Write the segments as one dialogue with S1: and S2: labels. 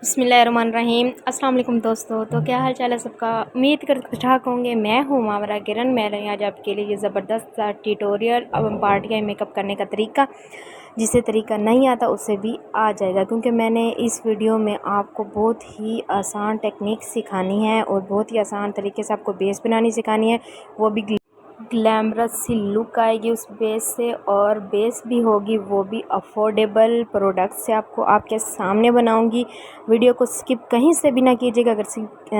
S1: बिस्मिल्लाहिर्रहमानिर्रहीम। अस्सलाम वालेकुम दोस्तों। तो क्या हाल चाल है सबका। उम्मीद कर ठाक होंगे। मैं हूँ मावरा किरण। मैं रही आज आपके लिए ये ज़बरदस्त सा ट्यूटोरियल अब हम पार्टी का मेकअप करने का तरीका, जिसे तरीका नहीं आता उससे भी आ जाएगा, क्योंकि मैंने इस वीडियो में आपको बहुत ही आसान टेक्निक सिखानी है और बहुत ही आसान तरीके से आपको बेस बनानी सिखानी है। वो भी ग्लैमरस सी लुक आएगी उस बेस से, और बेस भी होगी वो भी अफोर्डेबल प्रोडक्ट से आपको आपके सामने बनाऊंगी। वीडियो को स्किप कहीं से भी ना कीजिएगा।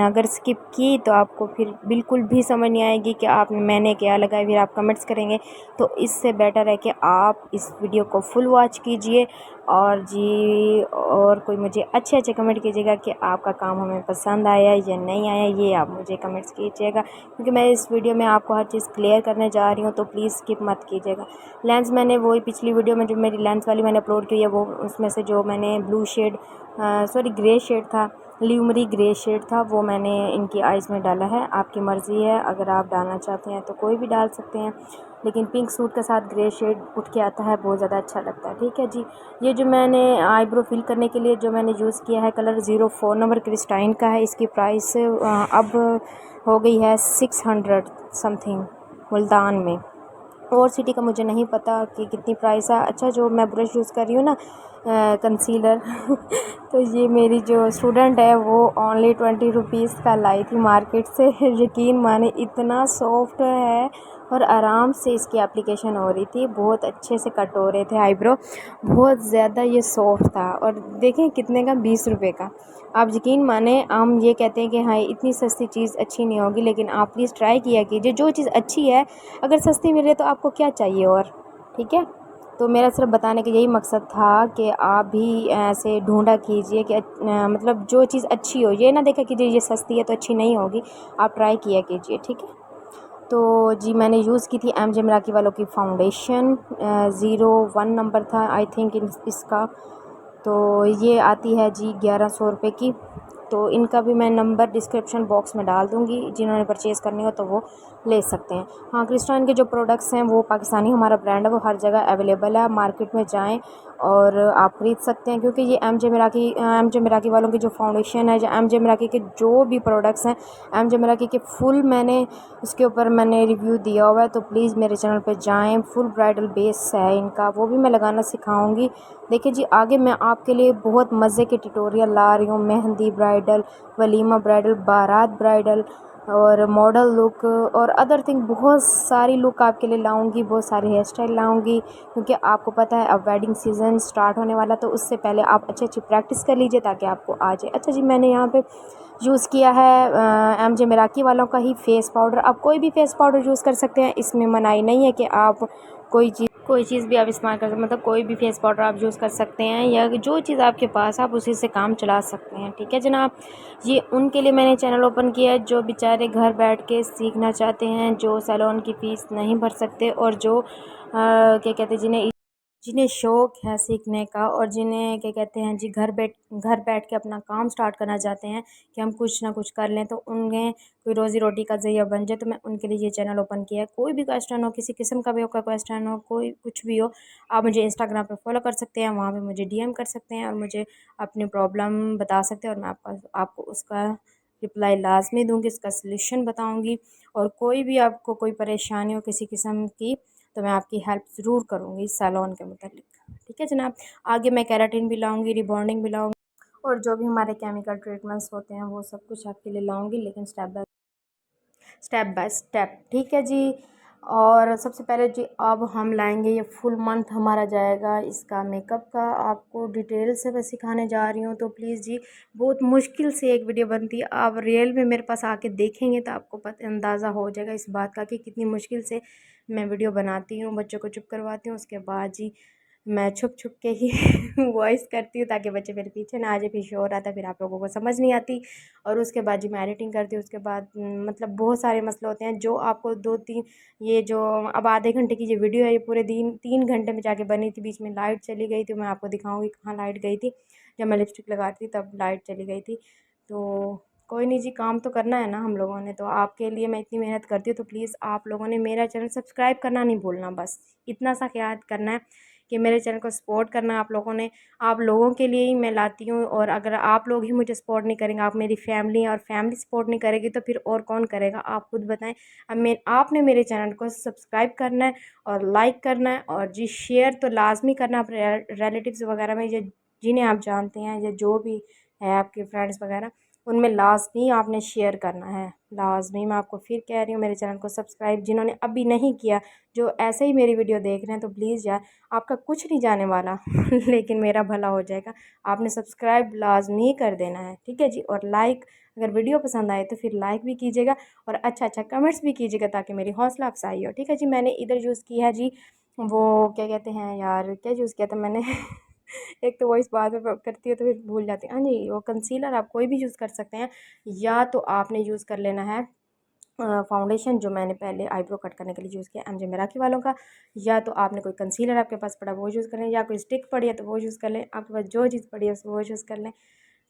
S1: अगर स्किप की तो आपको फिर बिल्कुल भी समझ नहीं आएगी कि मैंने क्या लगाया, फिर आप कमेंट्स करेंगे। तो इससे बेटर है कि आप इस वीडियो को फुल वॉच कीजिए और कोई मुझे अच्छे अच्छे कमेंट कीजिएगा कि आपका काम हमें पसंद आया या नहीं आया। ये आप मुझे कमेंट्स कीजिएगा, क्योंकि मैं इस वीडियो में आपको हर चीज़ क्लियर करने जा रही हूँ। तो प्लीज़ स्किप मत कीजिएगा। लेंस मैंने वही पिछली वीडियो में जो मेरी लेंस वाली मैंने अपलोड की है, वो उसमें से जो मैंने ग्रे शेड था, ल्यूमरी ग्रे शेड था, वो मैंने इनकी आइज़ में डाला है। आपकी मर्ज़ी है, अगर आप डालना चाहते हैं तो कोई भी डाल सकते हैं, लेकिन पिंक सूट के साथ ग्रे शेड उठ के आता है, बहुत ज़्यादा अच्छा लगता है। ठीक है जी। ये जो मैंने आईब्रो फिल करने के लिए जो मैंने यूज़ किया है, कलर 04 नंबर क्रिस्टाइन का है। इसकी प्राइस अब हो गई है 600 समथिंग मुल्तान में। और सिटी का मुझे नहीं पता कि कितनी प्राइस है। अच्छा, जो मैं ब्रश यूज़ कर रही हूँ ना, कंसीलर तो ये मेरी जो स्टूडेंट है वो ओनली 20 रुपीज़ का लाई थी मार्केट से। यकीन माने इतना सॉफ्ट है और आराम से इसकी एप्लीकेशन हो रही थी। बहुत अच्छे से कट हो रहे थे आईब्रो, बहुत ज़्यादा ये सॉफ्ट था। और देखें कितने का, 20 रुपये का। आप यकीन माने, हम ये कहते हैं कि हाँ इतनी सस्ती चीज़ अच्छी नहीं होगी, लेकिन आप प्लीज़ ट्राई किया कीजिए। जो चीज़ अच्छी है अगर सस्ती मिले तो आपको क्या चाहिए और। ठीक है। तो मेरा सिर्फ बताने का यही मकसद था कि आप भी ऐसे ढूंढा कीजिए कि मतलब जो चीज़ अच्छी हो, ये ना देखा कीजिए ये सस्ती है तो अच्छी नहीं होगी। आप ट्राई किया कीजिए। ठीक है। तो जी मैंने यूज़ की थी एमजे मराठी वालों की फाउंडेशन, 01 नंबर था आई थिंक इसका। तो ये आती है जी 1100 रुपये की। तो इनका भी मैं नंबर डिस्क्रिप्शन बॉक्स में डाल दूँगी, जिन्होंने परचेज़ करनी हो तो वो ले सकते हैं। हाँ, क्रिस्टाइन के जो प्रोडक्ट्स हैं वो पाकिस्तानी हमारा ब्रांड है, वो हर जगह अवेलेबल है। मार्केट में जाएं और आप ख़रीद सकते हैं, क्योंकि ये एमजे मिराकी वालों की जो फाउंडेशन है, या एमजे मिराकी के जो भी प्रोडक्ट्स हैं, एमजे मिराकी के फुल मैंने इसके ऊपर मैंने रिव्यू दिया हुआ है। तो प्लीज़ मेरे चैनल पे जाएं। फुल ब्राइडल बेस है इनका, वो भी मैं लगाना सिखाऊंगी। देखिए जी, आगे मैं आपके लिए बहुत मज़े के ट्यूटोरियल ला रही हूँ। मेहंदी ब्राइडल, वलीमा ब्राइडल, बारात ब्राइडल और मॉडल लुक और अदर थिंग, बहुत सारी लुक आपके लिए लाऊंगी, बहुत सारे हेयर स्टाइल लाऊंगी। क्योंकि आपको पता है अब वेडिंग सीज़न स्टार्ट होने वाला, तो उससे पहले आप अच्छी अच्छी प्रैक्टिस कर लीजिए ताकि आपको आ जाए। अच्छा जी, मैंने यहाँ पे यूज़ किया है एमजे मिराकी वालों का ही फेस पाउडर। आप कोई भी फेस पाउडर यूज़ कर सकते हैं, इसमें मनाही नहीं है कि आप कोई चीज़ भी आप इस्तेमाल कर सकते, मतलब कोई भी फेस पाउडर आप यूज़ कर सकते हैं, या जो चीज़ आपके पास आप उसी से काम चला सकते हैं। ठीक है जनाब। ये उनके लिए मैंने चैनल ओपन किया है जो बेचारे घर बैठ के सीखना चाहते हैं, जो सैलून की फ़ीस नहीं भर सकते, और जो क्या कहते हैं, जिन्हें जिन्हें शौक़ है सीखने का, और जिन्हें क्या कहते हैं जी घर बैठ के अपना काम स्टार्ट करना चाहते हैं कि हम कुछ ना कुछ कर लें, तो उन्हें कोई रोज़ी रोटी का ज़रिया बन जाए। तो मैं उनके लिए ये चैनल ओपन किया है। कोई भी क्वेश्चन हो, किसी किस्म का भी आपका क्वेश्चन हो, कोई कुछ भी हो, आप मुझे इंस्टाग्राम पे फॉलो कर सकते हैं, वहाँ पे मुझे डीएम कर सकते हैं और मुझे अपनी प्रॉब्लम बता सकते हैं, और मैं आपको उसका रिप्लाई लाजमी दूँगी, इसका सल्यूशन बताऊँगी। और कोई भी आपको कोई परेशानी हो किसी किस्म की, तो मैं आपकी हेल्प ज़रूर करूँगी सैलून के मुतालिक। ठीक है जनाब। आगे मैं केराटिन भी लाऊँगी, रिबॉन्डिंग भी लाऊँगी, और जो भी हमारे केमिकल ट्रीटमेंट्स होते हैं वो सब कुछ आपके लिए लाऊँगी, लेकिन स्टेप बाय स्टेप। ठीक है जी। और सबसे पहले जी अब हम लाएंगे, ये फुल मंथ हमारा जाएगा इसका मेकअप का। आपको डिटेल से मैं सिखाने जा रही हूँ, तो प्लीज़ जी, बहुत मुश्किल से एक वीडियो बनती है। आप रियल में मेरे पास आके देखेंगे तो आपको अंदाज़ा हो जाएगा इस बात का कि कितनी मुश्किल से मैं वीडियो बनाती हूँ। बच्चों को चुप करवाती हूँ, उसके बाद जी मैं छुप छुप के ही वॉइस करती हूँ ताकि बच्चे मेरे पीछे ना आ जाए, फिर शोर आता है, फिर आप लोगों को समझ नहीं आती। और उसके बाद जी मैं एडिटिंग करती हूँ। उसके बाद मतलब बहुत सारे मसले होते हैं जो आपको 2-3, ये जो अब आधे घंटे की ये वीडियो है, ये पूरे दिन 3 घंटे में जाके बनी थी। बीच में लाइट चली गई थी, मैं आपको दिखाऊंगी कहाँ लाइट गई थी। जब मैं लिपस्टिक लगा रही थी तब लाइट चली गई थी। तो कोई नहीं जी, काम तो करना है ना हम लोगों ने, तो आपके लिए मैं इतनी मेहनत करती हूँ। तो प्लीज़ आप लोगों ने मेरा चैनल सब्सक्राइब करना नहीं भूलना, बस इतना सा याद करना है कि मेरे चैनल को सपोर्ट करना आप लोगों ने। आप लोगों के लिए ही मैं लाती हूँ, और अगर आप लोग ही मुझे सपोर्ट नहीं करेंगे, आप मेरी फैमिली और फैमिली सपोर्ट नहीं करेगी तो फिर और कौन करेगा, आप खुद बताएं। अब मैं आपने मेरे चैनल को सब्सक्राइब करना है और लाइक करना है, और जी शेयर तो लाजमी करना अपने रिलेटिव्स वगैरह में, जिन्हें आप जानते हैं या जो भी है आपके फ्रेंड्स वगैरह, उनमें लाजमी आपने शेयर करना है। लाजमी मैं आपको फिर कह रही हूँ, मेरे चैनल को सब्सक्राइब जिन्होंने अभी नहीं किया, जो ऐसे ही मेरी वीडियो देख रहे हैं, तो प्लीज़ यार, आपका कुछ नहीं जाने वाला लेकिन मेरा भला हो जाएगा। आपने सब्सक्राइब लाजमी कर देना है, ठीक है जी। और लाइक, अगर वीडियो पसंद आए तो फिर लाइक भी कीजिएगा, और अच्छा अच्छा कमेंट्स भी कीजिएगा ताकि मेरी हौसला अफजाई हो, ठीक है जी। मैंने इधर यूज़ किया है जी, वो क्या कहते हैं यार, क्या यूज़ किया था मैंने एक तो वो इस बात में करती है तो फिर भूल जाती है। हाँ जी, वो कंसीलर आप कोई भी यूज़ कर सकते हैं, या तो आपने यूज़ कर लेना है फाउंडेशन, जो मैंने पहले आईब्रो कट करने के लिए यूज़ किया एमजे मेराकी वालों का, या तो आपने कोई कंसीलर आपके पास पड़ा वो यूज़ कर लें, या कोई स्टिक पड़ी है तो वो यूज़ कर लें, आपके पास जो चीज़ पड़ी है वो यूज़ कर लें,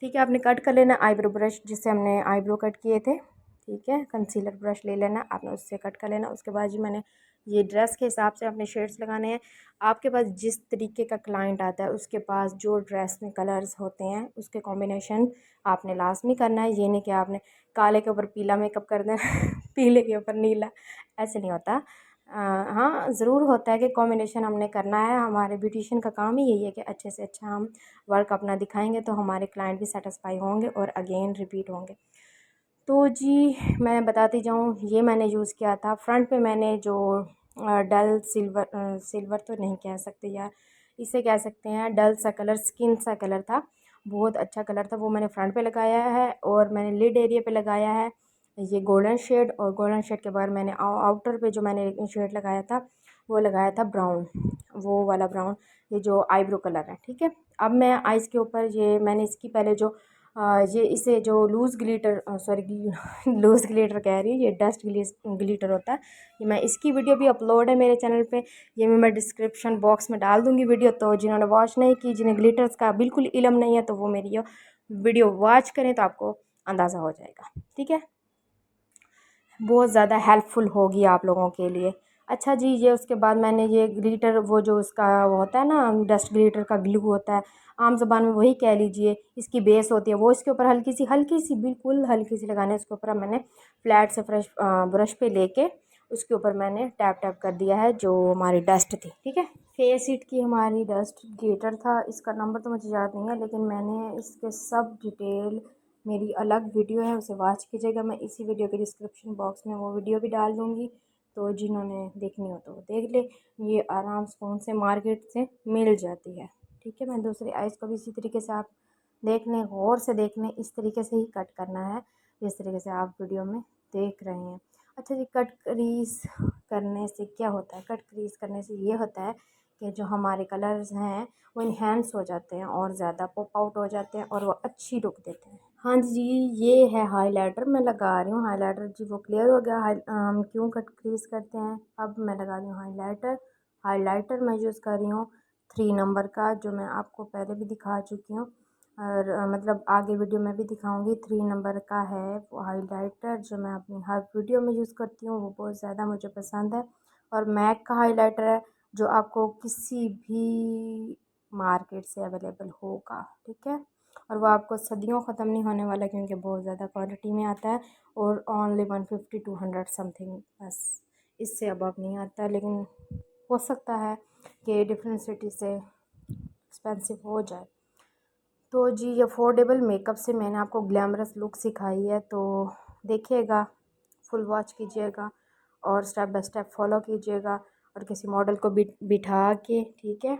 S1: ठीक है। आपने कट कर लेना आईब्रो ब्रश जिससे हमने आईब्रो कट किए थे, ठीक है। कंसीलर ब्रश ले लेना आपने, उससे कट कर लेना। उसके बाद जी मैंने ये ड्रेस के हिसाब से अपने शेड्स लगाने हैं। आपके पास जिस तरीके का क्लाइंट आता है उसके पास जो ड्रेस में कलर्स होते हैं उसके कॉम्बिनेशन आपने लाजमी करना है। ये नहीं कि आपने काले के ऊपर पीला मेकअप कर देना पीले के ऊपर नीला, ऐसे नहीं होता। हाँ ज़रूर होता है कि कॉम्बिनेशन हमने करना है, हमारे ब्यूटिशियन का काम ही यही है कि अच्छे से अच्छा हम वर्क अपना दिखाएंगे तो हमारे क्लाइंट भी सेटिस्फाई होंगे और अगेन रिपीट होंगे। तो जी मैं बताती जाऊँ, ये मैंने यूज़ किया था फ्रंट पे, मैंने जो डल सिल्वर, सिल्वर तो नहीं कह सकते यार, इसे कह सकते हैं डल सा कलर, स्किन सा कलर था, बहुत अच्छा कलर था, वो मैंने फ्रंट पे लगाया है। और मैंने लिड एरिया पे लगाया है ये गोल्डन शेड, और गोल्डन शेड के बाद मैंने आउटर पे जो मैंने शेड लगाया था वो लगाया था ब्राउन, वो वाला ब्राउन, ये जो आईब्रो कलर है, ठीक है। अब मैं आइज़ के ऊपर ये मैंने इसकी पहले जो ये इसे जो loose glitter, sorry loose glitter कह रही हूँ, ये डस्ट ग्लिटर होता है, ये मैं इसकी वीडियो भी अपलोड है मेरे चैनल पे, ये मैं डिस्क्रिप्शन बॉक्स में डाल दूँगी वीडियो। तो जिन्होंने वॉच नहीं की, जिन्हें ग्लिटर्स का बिल्कुल इल्म नहीं है, तो वो मेरी ये वीडियो वॉच करें तो आपको अंदाज़ा हो जाएगा, ठीक है। बहुत ज़्यादा हेल्पफुल होगी आप लोगों के लिए। अच्छा जी, ये उसके बाद मैंने ये ग्लिटर, वो जो उसका वो होता है ना डस्ट ग्लिटर का ग्लू होता है, आम ज़बान में वही कह लीजिए, इसकी बेस होती है, वो इसके ऊपर हल्की सी बिल्कुल हल्की सी लगाना है। उसके ऊपर मैंने फ्लैट से फ्रेश ब्रश पे लेके उसके ऊपर मैंने टैप टैप कर दिया है जो हमारी डस्ट थी, ठीक है। फेस इट की हमारी डस्ट ग्लिटर था, इसका नंबर तो मुझे याद नहीं है, लेकिन मैंने इसके सब डिटेल, मेरी अलग वीडियो है उसे वॉच कीजिएगा, मैं इसी वीडियो के डिस्क्रिप्शन बॉक्स में वो वीडियो भी डाल दूँगी, तो जिन्होंने देखनी हो तो वो देख ले। ये आराम से फ़ोन से मार्केट से मिल जाती है, ठीक है। मैं दूसरी आइज़ को भी इसी तरीके से आप देख लें, गौर से देख लें, इस तरीके से ही कट करना है जिस तरीके से आप वीडियो में देख रहे हैं। अच्छा जी, कट क्रीज करने से क्या होता है? कट क्रीज करने से ये होता है कि जो हमारे कलर्स हैं वो इन्हेंस हो जाते हैं और ज़्यादा पॉप आउट हो जाते हैं और वो अच्छी लुक देते हैं। हाँ जी, ये है हाइलाइटर, मैं लगा रही हूँ हाइलाइटर जी, वो क्लियर हो गया। हम क्यों कट क्रीज करते हैं, अब मैं लगा रही हूँ हाइलाइटर। हाइलाइटर मैं यूज़ कर रही हूँ 3 नंबर का, जो मैं आपको पहले भी दिखा चुकी हूँ, और मतलब आगे वीडियो में भी दिखाऊंगी। 3 नंबर का है वो हाइलाइटर, जो मैं अपनी हर वीडियो में यूज़ करती हूँ, वो बहुत ज़्यादा मुझे पसंद है। और मैक का हाइलाइटर है जो आपको किसी भी मार्केट से अवेलेबल होगा, ठीक है। और वो आपको सदियों ख़त्म नहीं होने वाला, क्योंकि बहुत ज़्यादा क्वांटिटी में आता है, और ओनली 150 200 समथिंग, बस इससे अबव नहीं आता। लेकिन हो सकता है कि डिफरेंट सिटी से एक्सपेंसिव हो जाए। तो जी, अफोर्डेबल मेकअप से मैंने आपको ग्लैमरस लुक सिखाई है, तो देखिएगा, फुल वॉच कीजिएगा और स्टेप बाय स्टेप फॉलो कीजिएगा, और किसी मॉडल को बिठा के, ठीक है,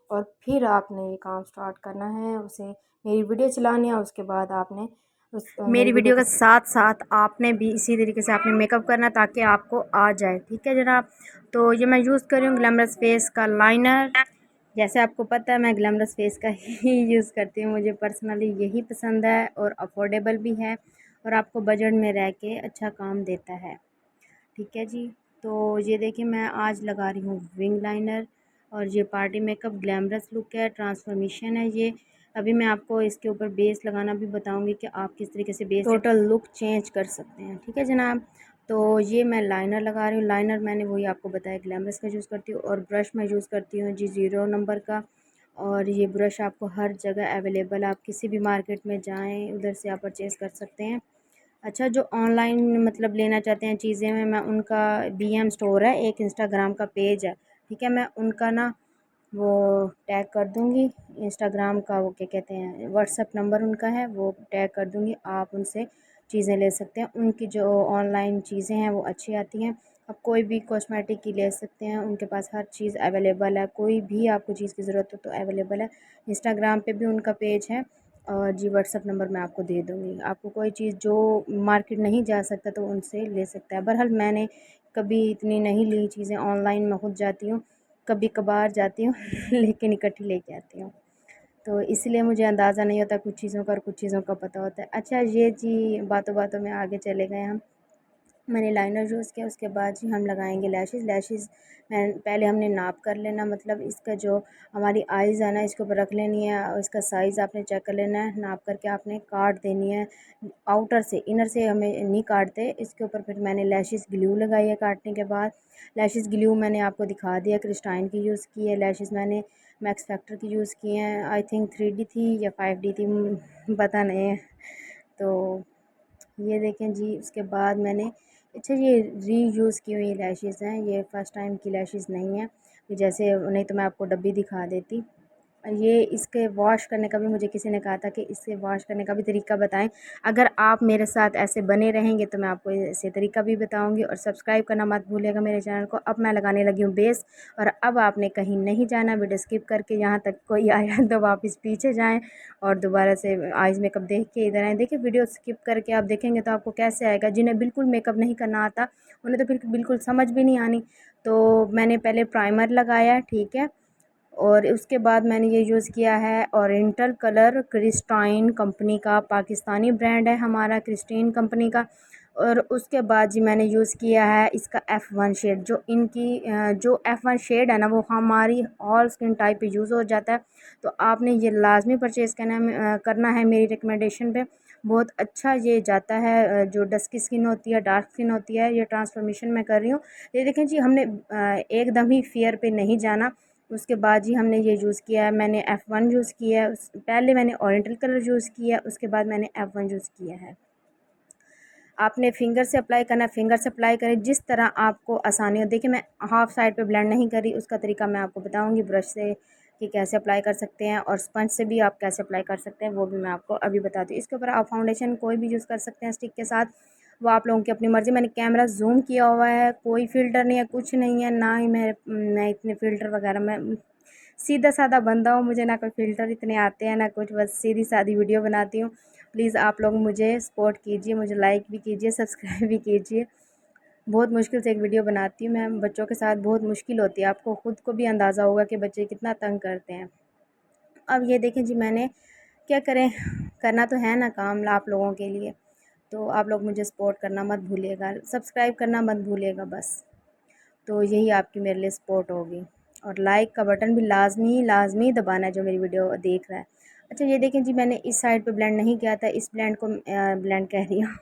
S1: और फिर आपने ये काम स्टार्ट करना है, उसे मेरी वीडियो चलानी है, उसके बाद आपने मेरी वीडियो के साथ साथ आपने भी इसी तरीके से आपने मेकअप करना ताकि आपको आ जाए, ठीक है जनाब। तो ये मैं यूज़ कर रही हूँ ग्लैमरस फेस का लाइनर। जैसे आपको पता है मैं ग्लैमरस फेस का ही यूज़ करती हूँ, मुझे पर्सनली यही पसंद है और अफोर्डेबल भी है, और आपको बजट में रह के अच्छा काम देता है, ठीक है जी। तो ये देखिए, मैं आज लगा रही हूँ विंग लाइनर, और ये पार्टी मेकअप ग्लैमरस लुक है, ट्रांसफॉर्मेशन है ये। अभी मैं आपको इसके ऊपर बेस लगाना भी बताऊंगी कि आप किस तरीके से बेस टोटल लुक चेंज कर सकते हैं, ठीक है जनाब। तो ये मैं लाइनर लगा रही हूँ। लाइनर मैंने वही आपको बताया ग्लैमरस का यूज़ करती हूँ, और ब्रश मैं यूज़ करती हूँ जी 0 नंबर का। और ये ब्रश आपको हर जगह अवेलेबल है, आप किसी भी मार्केट में जाएँ उधर से आप परचेज़ कर सकते हैं। अच्छा, जो ऑनलाइन मतलब लेना चाहते हैं चीज़ें में, मैं उनका BM स्टोर है, एक इंस्टाग्राम का पेज है, ठीक है, मैं उनका ना वो टैग कर दूँगी। इंस्टाग्राम का वो क्या कहते हैं, व्हाट्सएप नंबर उनका है, वो टैग कर दूँगी। आप उनसे चीज़ें ले सकते हैं। उनकी जो ऑनलाइन चीज़ें हैं वो अच्छी आती हैं। आप कोई भी कॉस्मेटिक की ले सकते हैं, उनके पास हर चीज़ अवेलेबल है। कोई भी आपको चीज़ की ज़रूरत हो तो अवेलेबल है। इंस्टाग्राम पे भी उनका पेज है, और जी व्हाट्सएप नंबर मैं आपको दे दूँगी। आपको कोई चीज़ जो मार्केट नहीं जा सकता तो उनसे ले सकता है। बहरहाल मैंने कभी इतनी नहीं ली चीज़ें ऑनलाइन, मैं खुद जाती हूँ, कभी कभार जाती हूँ लेकिन इकट्ठी लेके आती हूँ। तो इसलिए मुझे अंदाज़ा नहीं होता कुछ चीज़ों का, और कुछ चीज़ों का पता होता है। अच्छा, ये जी बातों बातों में आगे चले गए हम। मैंने लाइनर यूज़ किया, उसके बाद जी हम लगाएंगे लैशेज़। लैशेज़ मैं पहले हमने नाप कर लेना, मतलब इसका जो हमारी आइज़ है ना, इसके ऊपर रख लेनी है, और इसका साइज़ आपने चेक कर लेना है, नाप करके आपने काट देनी है। आउटर से, इनर से हमें नहीं काटते। इसके ऊपर फिर मैंने लैशेज़ ग्लू लगाई है काटने के बाद। लैशेज़ ग्लू मैंने आपको दिखा दिया, क्रिस्टाइन की यूज़ की है। लैशेज़ मैंने मैक्स फैक्टर की यूज़ की हैं, आई थिंक 3D थी या 5D थी, पता नहीं है। तो ये देखें जी, उसके बाद मैंने, अच्छा ये रीयूज़ की हुई लैशेज़ हैं, ये फ़र्स्ट टाइम की लैशेज़ नहीं है। जैसे नहीं तो मैं आपको डब्बी दिखा देती। ये इसके वॉश करने का भी मुझे किसी ने कहा था कि इससे वॉश करने का भी तरीका बताएं। अगर आप मेरे साथ ऐसे बने रहेंगे तो मैं आपको ऐसे तरीका भी बताऊंगी। और सब्सक्राइब करना मत भूलिएगा मेरे चैनल को। अब मैं लगाने लगी हूँ बेस, और अब आपने कहीं नहीं जाना, वीडियो स्किप करके यहाँ तक कोई आया तो वापस पीछे जाएँ, और दोबारा से आइज़ मेकअप देख के इधर आएँ। देखिए, वीडियो स्किप करके आप देखेंगे तो आपको कैसे आएगा। जिन्हें बिल्कुल मेकअप नहीं करना आता उन्हें तो फिर बिल्कुल समझ भी नहीं आनी। तो मैंने पहले प्राइमर लगाया, ठीक है, और उसके बाद मैंने ये यूज़ किया है ओरिएंटल कलर, क्रिस्टाइन कंपनी का, पाकिस्तानी ब्रांड है हमारा, क्रिस्टीन कंपनी का। और उसके बाद जी मैंने यूज़ किया है इसका F1 शेड। जो इनकी जो F1 शेड है ना, वो हमारी ऑल स्किन टाइप पे यूज़ हो जाता है। तो आपने ये लाजमी परचेज़ करना है मेरी रिकमेंडेशन पे। बहुत अच्छा ये जाता है, जो डस्की स्किन होती है, डार्क स्किन होती है, ये ट्रांसफॉर्मेशन मैं कर रही हूँ। ये देखें जी, हमने एकदम ही फेयर पे नहीं जाना। उसके बाद जी हमने ये यूज़ किया है, मैंने F1 यूज़ किया है। पहले मैंने ओरिएंटल कलर यूज़ किया है, उसके बाद मैंने F1 यूज़ किया है। आपने फिंगर से अप्लाई करना है, फिंगर से अप्लाई करें जिस तरह आपको आसानी हो। देखिए, मैं हाफ़ साइड पे ब्लेंड नहीं करी, उसका तरीका मैं आपको बताऊंगी ब्रश से कि कैसे अप्लाई कर सकते हैं, और स्पंज से भी आप कैसे अप्लाई कर सकते हैं वो भी मैं आपको अभी बताती हूँ। इसके ऊपर आप फाउंडेशन कोई भी यूज़ कर सकते हैं स्टिक के साथ, वो आप लोगों की अपनी मर्ज़ी। मैंने कैमरा जूम किया हुआ है, कोई फ़िल्टर नहीं है, कुछ नहीं है, ना ही मैं इतने फ़िल्टर वगैरह, मैं सीधा साधा बंदा हूँ, मुझे ना कोई फ़िल्टर इतने आते हैं ना कुछ, बस सीधी सादी वीडियो बनाती हूँ। प्लीज़ आप लोग मुझे सपोर्ट कीजिए, मुझे लाइक भी कीजिए, सब्सक्राइब भी कीजिए। बहुत मुश्किल से एक वीडियो बनाती हूँ मैं, बच्चों के साथ बहुत मुश्किल होती है, आपको ख़ुद को भी अंदाज़ा होगा कि बच्चे कितना तंग करते हैं। अब ये देखें जी, मैंने क्या करें, करना तो है ना काम आप लोगों के लिए, तो आप लोग मुझे सपोर्ट करना मत भूलिएगा, सब्सक्राइब करना मत भूलिएगा बस। तो यही आपकी मेरे लिए सपोर्ट होगी। और लाइक का बटन भी लाजमी लाजमी दबाना है जो मेरी वीडियो देख रहा है। अच्छा, ये देखें जी, मैंने इस साइड पे ब्लेंड नहीं किया था, इस ब्लेंड को ब्लेंड कह रही हूँ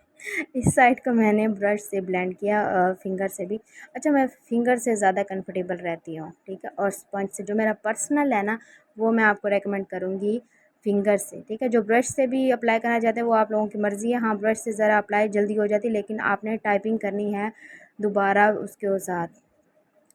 S1: इस साइड को मैंने ब्रश से ब्लेंड किया, फिंगर से भी। अच्छा, मैं फिंगर से ज़्यादा कंफर्टेबल रहती हूँ, ठीक है, और स्पंज से, जो मेरा पर्सनल है ना, वो मैं आपको रेकमेंड करूँगी फिंगर से, ठीक है। जो ब्रश से भी अप्लाई करना चाहते हैं वो आप लोगों की मर्ज़ी है। हाँ, ब्रश से ज़रा अप्लाई जल्दी हो जाती है, लेकिन आपने टाइपिंग करनी है दोबारा उसके साथ।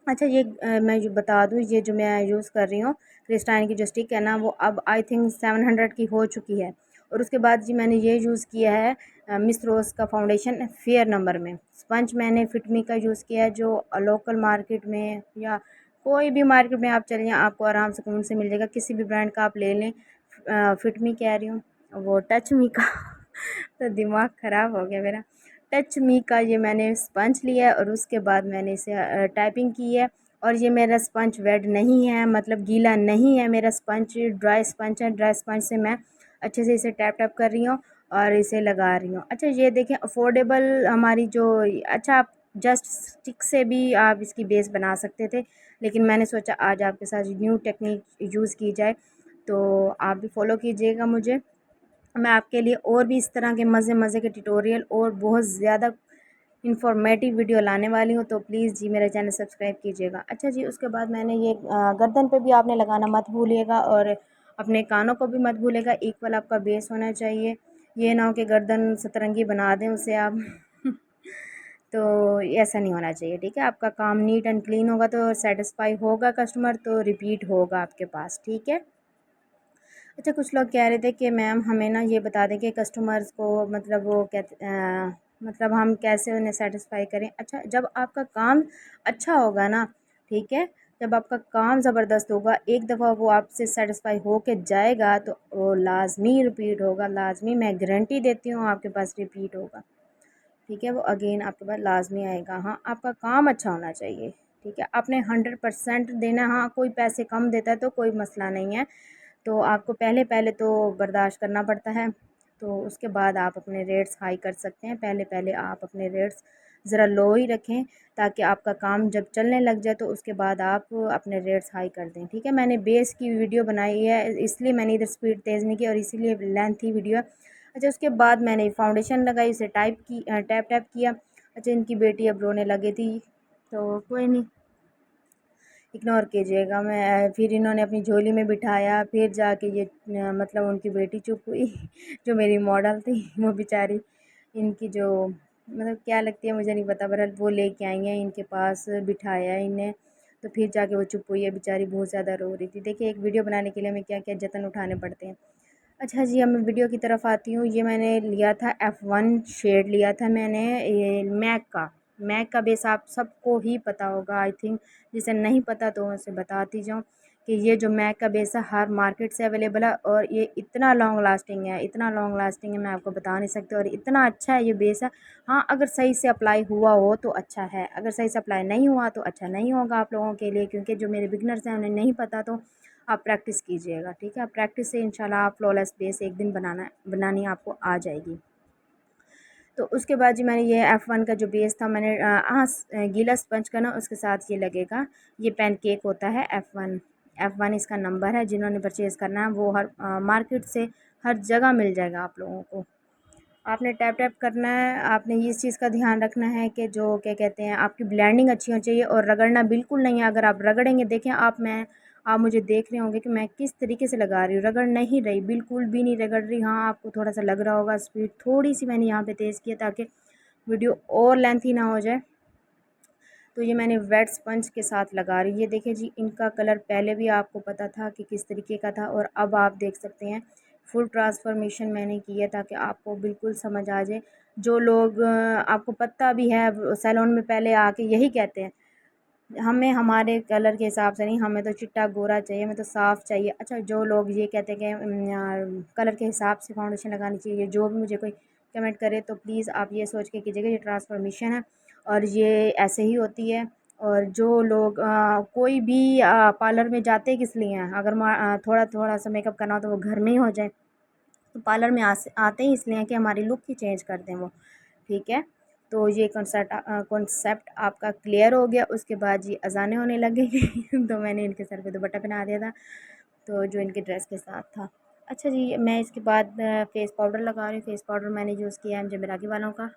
S1: अच्छा, ये मैं जो बता दूँ, ये जो मैं यूज़ कर रही हूँ क्रिस्टाइन की जो स्टिक है ना, वो अब आई थिंक 700 की हो चुकी है। और उसके बाद जी मैंने ये यूज़ किया है मिस रोज़ का फाउंडेशन फेयर नंबर में। स्पंज मैंने फिटमी का यूज़ किया है, जो लोकल मार्केट में या कोई भी मार्केट में आप चले जाएँ, आपको आराम से कहीं से मिल जाएगा, किसी भी ब्रांड का आप ले लें। फिटमी कह रही हूँ, वो टच मी का तो दिमाग ख़राब हो गया मेरा। टच मी का ये मैंने स्पंज लिया है, और उसके बाद मैंने इसे टाइपिंग की है। और ये मेरा स्पंज वेट नहीं है, मतलब गीला नहीं है, मेरा स्पंज ड्राई स्पंज है। ड्राई स्पंज से मैं अच्छे से इसे टैप टैप कर रही हूँ और इसे लगा रही हूँ। अच्छा, ये देखें, अफोर्डेबल हमारी जो, अच्छा, आप जस्ट स्टिक से भी आप इसकी बेस बना सकते थे, लेकिन मैंने सोचा आज आपके साथ न्यू टेक्निक यूज़ की जाए, तो आप भी फॉलो कीजिएगा मुझे। मैं आपके लिए और भी इस तरह के मज़े मज़े के ट्यूटोरियल और बहुत ज़्यादा इंफॉर्मेटिव वीडियो लाने वाली हूँ, तो प्लीज़ जी मेरा चैनल सब्सक्राइब कीजिएगा। अच्छा जी, उसके बाद मैंने ये गर्दन पे भी आपने लगाना मत भूलिएगा और अपने कानों को भी मत भूलिएगा। इक्वल आपका बेस होना चाहिए, ये ना हो कि गर्दन सतरंगी बना दें उसे आप तो ऐसा नहीं होना चाहिए, ठीक है। आपका काम नीट एंड क्लीन होगा तो सेटिस्फाई होगा कस्टमर, तो रिपीट होगा आपके पास, ठीक है। अच्छा, कुछ लोग कह रहे थे कि मैम हमें ना ये बता दें कि कस्टमर्स को मतलब वो मतलब हम कैसे उन्हें सेटिस्फाई करें। अच्छा, जब आपका काम अच्छा होगा ना, ठीक है, जब आपका काम ज़बरदस्त होगा, एक दफ़ा वो आपसे सेटिस्फाई हो के जाएगा तो वो लाजमी रिपीट होगा, लाजमी, मैं गारंटी देती हूँ आपके पास रिपीट होगा, ठीक है। वो अगेन आपके पास लाजमी आएगा। हाँ, आपका काम अच्छा होना चाहिए, ठीक है। आपने 100% देना। हाँ, कोई पैसे कम देता है तो कोई मसला नहीं है, तो आपको पहले पहले तो बर्दाश्त करना पड़ता है, तो उसके बाद आप अपने रेट्स हाई कर सकते हैं। पहले पहले आप अपने रेट्स ज़रा लो ही रखें, ताकि आपका काम जब चलने लग जाए तो उसके बाद आप अपने रेट्स हाई कर दें, ठीक है। मैंने बेस की वीडियो बनाई है, इसलिए मैंने इधर स्पीड तेज़ नहीं की और इसीलिए लेंथी वीडियो है। अच्छा, उसके बाद मैंने फाउंडेशन लगाई, उसे टैप टैप किया। अच्छा, इनकी बेटी अब रोने लगी थी, तो कोई नहीं, इग्नोर कीजिएगा। मैं फिर इन्होंने अपनी झोली में बिठाया, फिर जाके ये मतलब उनकी बेटी चुप हुई जो मेरी मॉडल थी वो बेचारी, इनकी जो मतलब क्या लगती है मुझे नहीं पता, बहरहाल वो लेके आई हैं, इनके पास बिठाया इन्हें, तो फिर जाके वो चुप हुई है बेचारी, बहुत ज़्यादा रो रही थी। देखिए, एक वीडियो बनाने के लिए हमें क्या क्या जतन उठाने पड़ते हैं। अच्छा जी, अब मैं वीडियो की तरफ आती हूँ। ये मैंने लिया था F1 शेड लिया था मैंने, ये मैक का बेस आप सबको ही पता होगा आई थिंक। जिसे नहीं पता तो उसे बताती जाऊँ कि ये जो मैक का बेस है हर मार्केट से अवेलेबल है और ये इतना लॉन्ग लास्टिंग है, इतना लॉन्ग लास्टिंग है, मैं आपको बता नहीं सकती, और इतना अच्छा है ये बेस है। हाँ, अगर सही से अप्लाई हुआ हो तो अच्छा है, अगर सही से अप्लाई नहीं हुआ तो अच्छा नहीं होगा आप लोगों के लिए, क्योंकि जो मेरे बिगनर्स हैं उन्हें नहीं पता, तो आप प्रैक्टिस कीजिएगा, ठीक है। आप प्रैक्टिस से इंशाल्लाह आप फ्लॉलेस बेस एक दिन बनानी आपको आ जाएगी। तो उसके बाद जी मैंने ये F1 का जो बेस था मैंने गीला स्पंज का ना उसके साथ ये लगेगा, ये पैनकेक होता है F1 इसका नंबर है। जिन्होंने परचेज़ करना है वो हर मार्केट से हर जगह मिल जाएगा आप लोगों को। आपने टैप टैप करना है, आपने इस चीज़ का ध्यान रखना है कि जो क्या कहते हैं, आपकी ब्लेंडिंग अच्छी होनी चाहिए और रगड़ना बिल्कुल नहीं है। अगर आप रगड़ेंगे, देखें आप मुझे देख रहे होंगे कि मैं किस तरीके से लगा रही हूँ, रगड़ नहीं रही, बिल्कुल भी नहीं रगड़ रही। हाँ, आपको थोड़ा सा लग रहा होगा, स्पीड थोड़ी सी मैंने यहाँ पे तेज़ की है ताकि वीडियो और लेंथी ना हो जाए। तो ये मैंने वेट स्पंज के साथ लगा रही हूँ। ये देखिए जी, इनका कलर पहले भी आपको पता था कि किस तरीके का था और अब आप देख सकते हैं फुल ट्रांसफॉर्मेशन मैंने की है ताकि आपको बिल्कुल समझ आ जाए। जो लोग आपको पता भी है सैलून में पहले आके यही कहते हैं, हमें हमारे कलर के हिसाब से नहीं, हमें तो चिट्टा गोरा चाहिए, हमें तो साफ़ चाहिए। अच्छा, जो लोग ये कहते हैं कि कलर के हिसाब से फाउंडेशन लगानी चाहिए, जो भी मुझे कोई कमेंट करे तो प्लीज़ आप ये सोच के कीजिएगा ये ट्रांसफॉर्मेशन है और ये ऐसे ही होती है। और जो लोग कोई भी पार्लर में जाते किस लिए हैं, अगर थोड़ा थोड़ा सा मेकअप करना हो तो वो घर में ही हो जाए, तो पार्लर में आते ही इसलिए हैं कि हमारी लुक ही चेंज कर दें वो, ठीक है। तो ये कॉन्सेप्ट आपका क्लियर हो गया। उसके बाद जी अज़ानें होने लगेंगी तो मैंने इनके सर पे दुपट्टा पहना दिया था, तो जो इनके ड्रेस के साथ था। अच्छा जी, मैं इसके बाद फेस पाउडर लगा रही हूँ। फेस पाउडर मैंने यूज़ किया है जमेरागी वालों का,